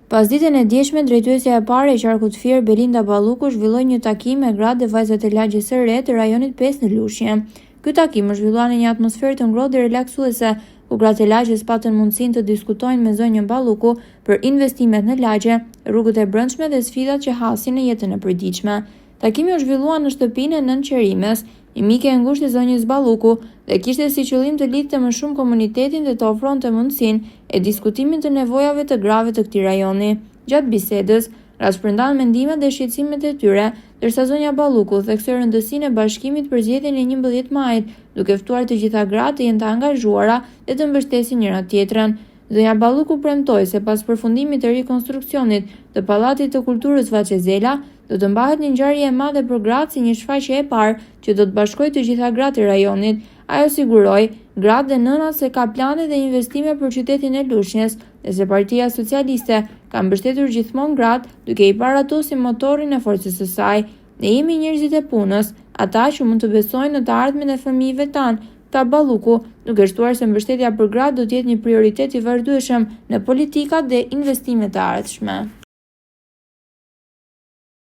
Pas ditën e djeshme, drejtuesja e parë e qarkut Fier Belinda Balluku zhvilloi një takim me gratë dhe vajzat e lagjes së re të rajonit 5 në Lushnjë. Ky takim u zhvillua në një atmosferë të ngrohtë dhe relaksuese, ku gratë e lagjes patën mundësinë të diskutojnë me zonjën Balluku për investimet në lagje, rrugët e brendshme dhe sfidat që hasin në jetën e përditshme. Takimi u zhvillua në shtëpinë e Nën Qerimes, një mike e ngushtë e zonjës Balluku, dhe kishte si qëllim të lidhte më shumë komunitetin dhe të ofronte mundësinë e diskutimit të nevojave të grave të këtij rajoni. Gjatë bisedës, gratë shpërndan mendimet dhe shqetësimet e tyre, ndërsa zonja Balluku theksoi rëndësinë e bashkimit për zgjedhjen e 11 majit, duke ftuar të gjitha gratë të jenë të angazhuara dhe të mbështesin njëra tjetrën. Zonja Balluku premtoi se pas përfundimit të rikonstruksionit të Pallatit të Kulturës Vaçezela, do të mbahet një ngjarje e madhe për gratë si një shfaqje e parë që do të bashkojë të gjitha gratë e rajonit. Ajo siguroi gratë dhe nënat se ka plane dhe investime për qytetin e Lushnjës dhe se Partia Socialiste ka mbështetur gjithmonë gratë, duke i parë ato si motorin e forcës së saj. Ne jemi njerëzit e punës, ata që mund të besojnë në të ardhmen e fëmijëve tanë, tha Balluku, duke shtuar se mbështetja për gratë do të jetë një prioritet i vazhdueshëm në politikat dhe investimet e ardhshme.